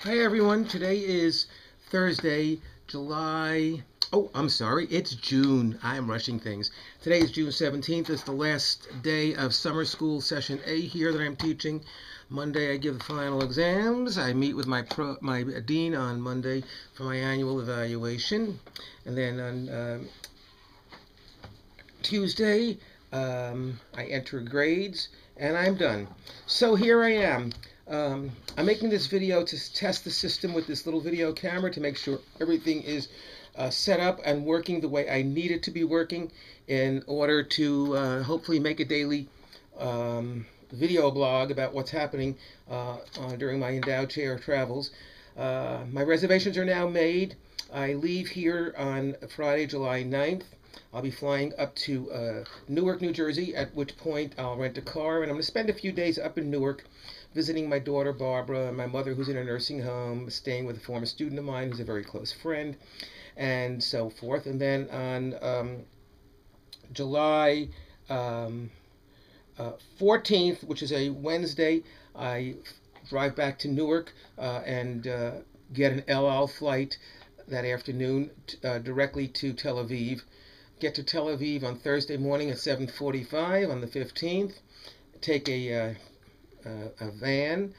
Hi everyone, today is Thursday, July. Oh, I'm sorry, it's June. I am rushing things. Today is June 17th. It's the last day of summer school session A here that I'm teaching. Monday I give the final exams. I meet with my dean on Monday for my annual evaluation. And then on Tuesday, I enter grades, and I'm done. So here I am. I'm making this video to test the system with this little video camera to make sure everything is set up and working the way I need it to be working in order to hopefully make a daily video blog about what's happening during my endowed chair travels. My reservations are now made. I leave here on Friday, July 9th. I'll be flying up to Newark, New Jersey, at which point I'll rent a car, and I'm going to spend a few days up in Newark visiting my daughter Barbara and my mother, who's in a nursing home, staying with a former student of mine who's a very close friend, and so forth. And then on July 14th, which is a Wednesday, I drive back to Newark and get an El Al flight that afternoon directly to Tel Aviv. Get to Tel Aviv on Thursday morning at 7:45 on the 15th. Take a van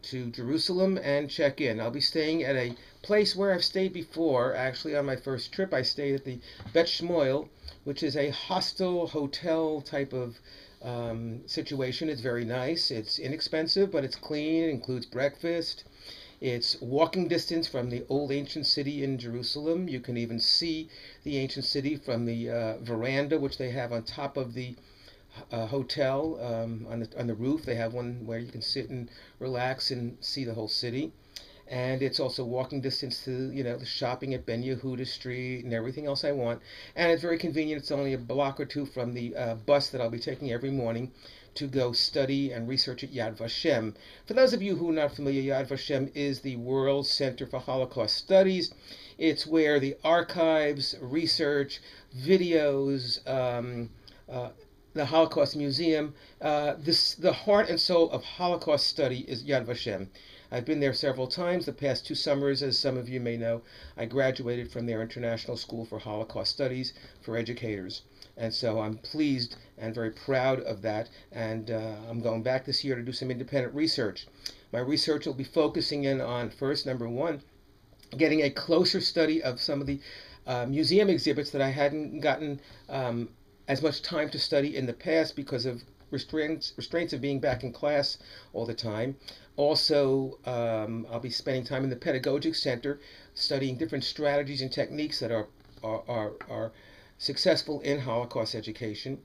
to Jerusalem and check in. I'll be staying at a place where I've stayed before. Actually, on my first trip, I stayed at the Bet Shmuel, which is a hostel hotel type of situation. It's very nice. It's inexpensive, but it's clean. It includes breakfast. It's walking distance from the old ancient city in Jerusalem. You can even see the ancient city from the veranda, which they have on top of the hotel on the roof. They have one where you can sit and relax and see the whole city. And it's also walking distance to the shopping at Ben Yehuda Street and everything else I want. And it's very convenient. It's only a block or two from the bus that I'll be taking every morning to go study and research at Yad Vashem. For those of you who are not familiar, Yad Vashem is the World Center for Holocaust Studies. It's where the archives, research, videos, the Holocaust Museum, the heart and soul of Holocaust study is Yad Vashem. I've been there several times. The past 2 summers, as some of you may know, I graduated from their International School for Holocaust Studies for educators. And so I'm pleased and very proud of that. And I'm going back this year to do some independent research. My research will be focusing in on, first, number one, getting a closer study of some of the museum exhibits that I hadn't gotten as much time to study in the past because of restraints of being back in class all the time. Also, I'll be spending time in the Pedagogic Center studying different strategies and techniques that are successful in Holocaust education,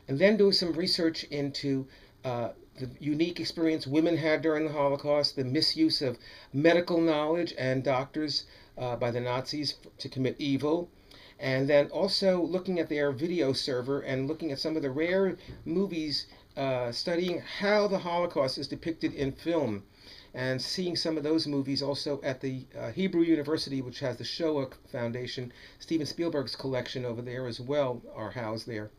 and then doing some research into the unique experience women had during the Holocaust, the misuse of medical knowledge and doctors by the Nazis to commit evil, and then also looking at their video server and looking at some of the rare movies, studying how the Holocaust is depicted in film, and seeing some of those movies also at the Hebrew University, which has the Shoah Foundation. Steven Spielberg's collection over there as well are housed there.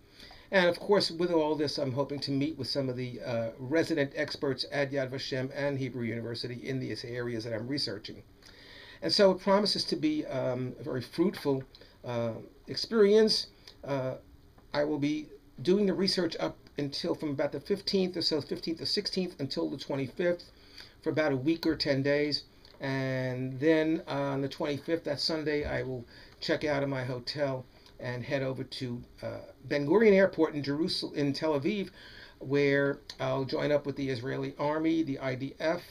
And of course, with all this, I'm hoping to meet with some of the resident experts at Yad Vashem and Hebrew University in these areas that I'm researching. And so it promises to be a very fruitful experience. I will be doing the research up until from about the 15th or so, 15th or 16th until the 25th, for about a week or 10 days. And then on the 25th, that Sunday, I will check out of my hotel and head over to Ben Gurion Airport in Jerusalem, in Tel Aviv, where I'll join up with the Israeli Army, the IDF,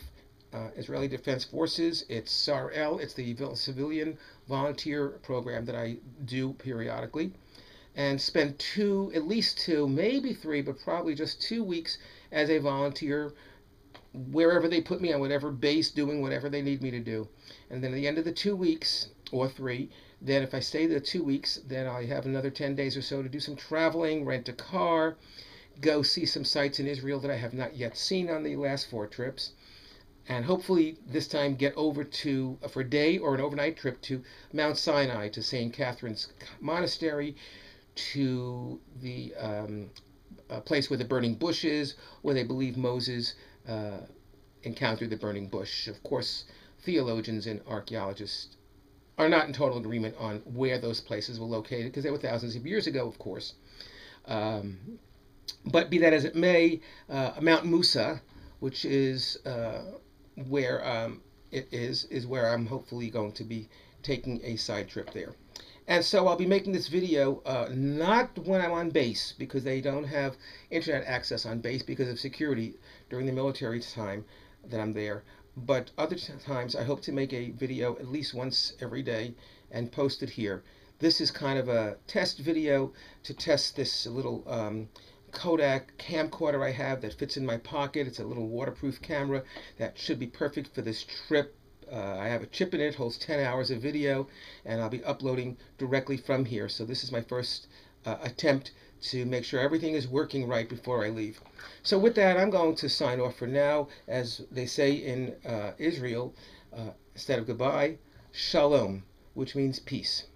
Israeli Defense Forces. It's SAR-L, it's the civilian volunteer program that I do periodically, and spend at least two, maybe three, but probably just 2 weeks as a volunteer wherever they put me on whatever base, doing whatever they need me to do. And then at the end of the 2 weeks, or three, then if I stay the 2 weeks, then I have another 10 days or so to do some traveling, rent a car, go see some sites in Israel that I have not yet seen on the last 4 trips, and hopefully this time get over to, for a day or an overnight trip, to Mount Sinai, to St. Catherine's Monastery, to the place where the burning bush is, where they believe Moses encountered the burning bush. Of course, theologians and archaeologists are not in total agreement on where those places were located because they were thousands of years ago, of course. Um, but be that as it may, Mount Musa, which is where it is where I'm hopefully going to be taking a side trip there. And so I'll be making this video not when I'm on base, because they don't have internet access on base because of security during the military time that I'm there. But other times I hope to make a video at least once every day and post it here. This is kind of a test video to test this little Kodak camcorder I have that fits in my pocket. It's a little waterproof camera that should be perfect for this trip. I have a chip in it, holds 10 hours of video, and I'll be uploading directly from here. So this is my first attempt to make sure everything is working right before I leave. So with that, I'm going to sign off for now. As they say in Israel, instead of goodbye, shalom, which means peace.